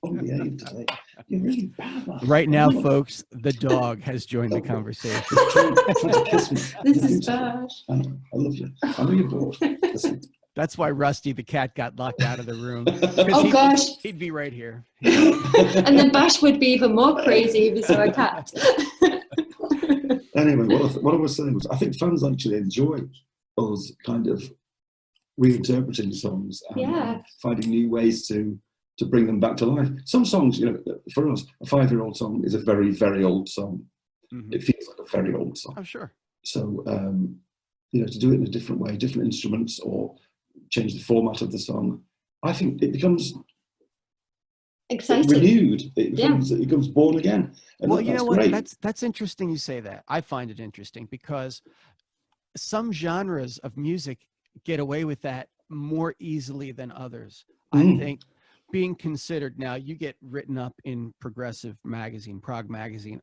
unbehaved today. You're really bad, man. Right now, folks, the dog has joined the conversation. Trying to kiss me. This is Bash. I love you. I know you're bored. Listen. That's why Rusty the cat got locked out of the room. Oh gosh. He'd be right here. And then Bash would be even more crazy if he saw a cat. Anyway, what I was saying was, I think fans actually enjoy us kind of reinterpreting songs and finding new ways to bring them back to life. Some songs, you know, for us, a 5-year-old song is a very, very old song. Mm-hmm. It feels like a very old song. Oh, sure. So, you know, to do it in a different way, different instruments, or change the format of the song, I think it becomes exciting, renewed. It becomes born again. And well, you know what? Great. That's interesting you say that. I find it interesting because some genres of music get away with that more easily than others. I think being considered, now you get written up in progressive magazine, prog magazine,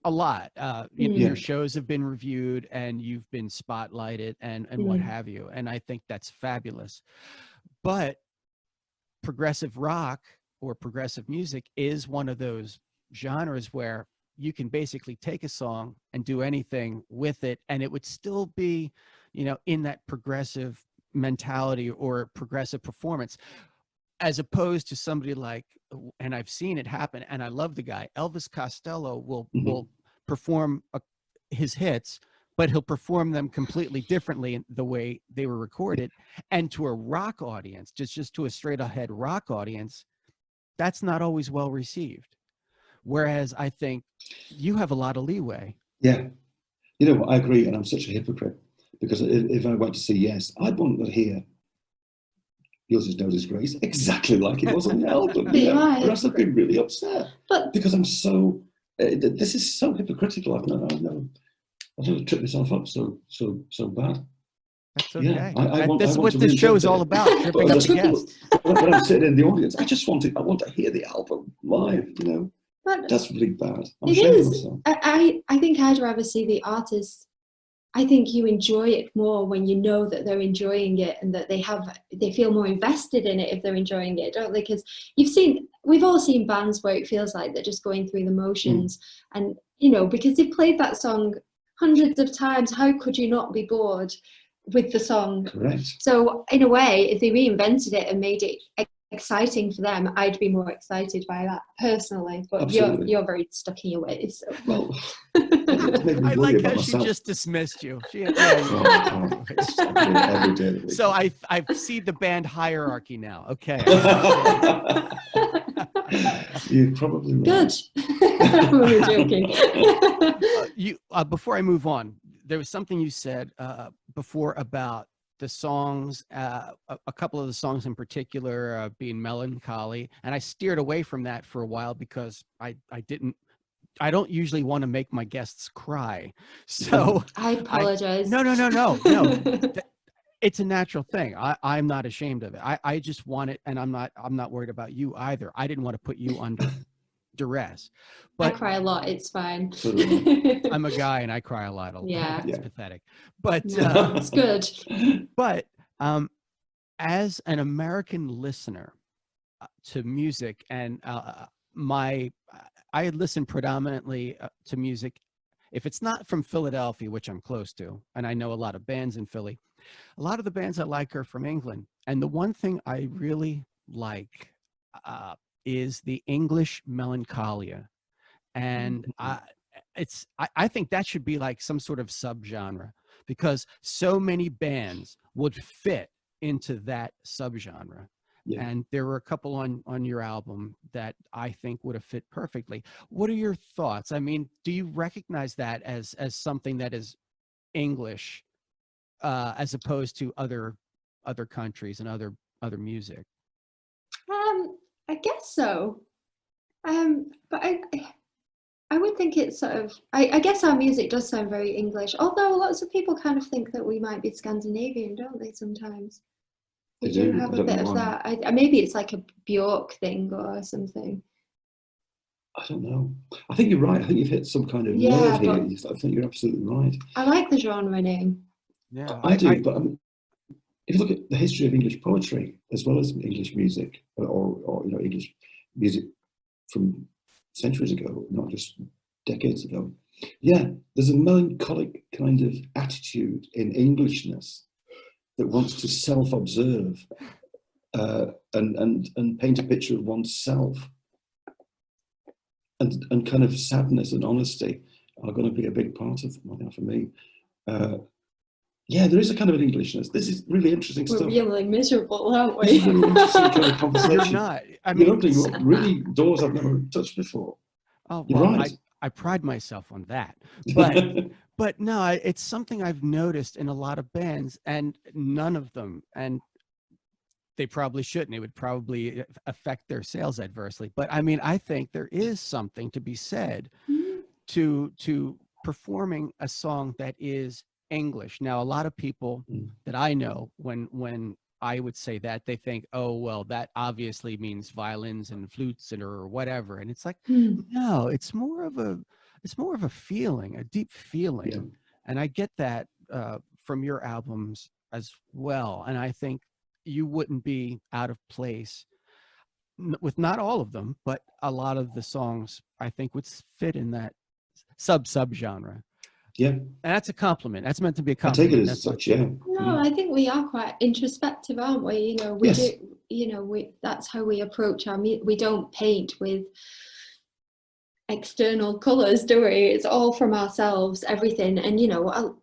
a lot. Your shows have been reviewed and you've been spotlighted and what have you. And I think that's fabulous. But progressive rock or progressive music is one of those genres where you can basically take a song and do anything with it, and it would still be, you know, in that progressive mentality or progressive performance, as opposed to somebody like, and I've seen it happen, and I love the guy, Elvis Costello will perform his hits, but he'll perform them completely differently in the way they were recorded. And to a rock audience, just to a straight ahead rock audience, that's not always well received. Whereas I think you have a lot of leeway. Yeah. You know, I agree. And I'm such a hypocrite because if I went to see Yes, I'd want to hear Yours Is No Disgrace exactly like it was on the album. Or else I'd be really upset. But because I'm so, this is so hypocritical. I've never tripped myself up so bad. That's okay. Yeah, this is what this show is all about, tripping up the guests. When I'm sitting in the audience, I want to hear the album live, you know. But that's really bad. It is. I think I'd rather see the artist. I think you enjoy it more when you know that they're enjoying it and that they feel more invested in it if they're enjoying it, don't they? Because we've all seen bands where it feels like they're just going through the motions, and you know, because they've played that song hundreds of times, how could you not be bored with the song? Correct. So in a way, if they reinvented it and made it exciting for them, I'd be more excited by that personally. But you're very stuck in your ways. So. Well, I like how she just dismissed you. So I see the band hierarchy now. Okay. You're probably right. Good. We were joking. Before I move on, there was something you said before about the songs, a couple of the songs in particular being melancholy, and I steered away from that for a while because I don't usually want to make my guests cry. So I apologize. No. It's a natural thing. I'm not ashamed of it. I just want it, and I'm not worried about you either. I didn't want to put you under duress. But I cry a lot. It's fine. I'm a guy and I cry a lot. Yeah. It's pathetic. But it's good. But as an American listener to music, and I listen predominantly to music. If it's not from Philadelphia, which I'm close to, and I know a lot of bands in Philly, a lot of the bands I like are from England. And the one thing I really like is the English melancholia. And I think that should be like some sort of subgenre, because so many bands would fit into that subgenre. Yeah. And there were a couple on your album that I think would have fit perfectly. What are your thoughts? I mean, do you recognize that as something that is English as opposed to other countries and other music? I guess so. But I would think it's sort of, I guess our music does sound very English, although lots of people kind of think that we might be Scandinavian, don't they, sometimes? We do have a bit of that. Maybe it's like a Bjork thing or something. I don't know. I think you're right. I think you've hit some kind of nerve here. I think you're absolutely right. I like the genre name. Yeah, I do. But if you look at the history of English poetry as well as English music, or you know, English music from centuries ago, not just decades ago. Yeah, there's a melancholic kind of attitude in Englishness that wants to self-observe and paint a picture of oneself. And kind of sadness and honesty are going to be a big part of that for me. Yeah, there is a kind of an Englishness. This is really interesting stuff. We're really miserable, aren't we? This is really interesting kind of conversation. You're not. I You're mean, opening up really doors I've never touched before. oh, You're well, right. I pride myself on that. But no, it's something I've noticed in a lot of bands, and none of them, and they probably shouldn't. It would probably affect their sales adversely. But I mean, I think there is something to be said to performing a song that is English. Now, a lot of people that I know, when I would say that, they think, oh, well, that obviously means violins and flutes and or whatever. And it's like, no, it's more of a feeling, a deep feeling. Yeah. And I get that from your albums as well. And I think you wouldn't be out of place with not all of them, but a lot of the songs I think would fit in that sub genre. Yeah. And that's a compliment. That's meant to be a I compliment. take it as That's such, yeah. No, I think we are quite introspective, aren't we? You know, we do, you know, that's how we approach our music. We don't paint with external colors, do we? It's all from ourselves, everything. And, you know,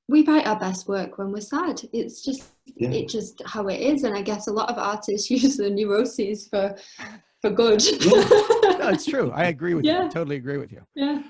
we write our best work when we're sad. It's just, it's just how it is. And I guess a lot of artists use the neuroses for good. No, it's true. I agree with you. I totally agree with you. Yeah.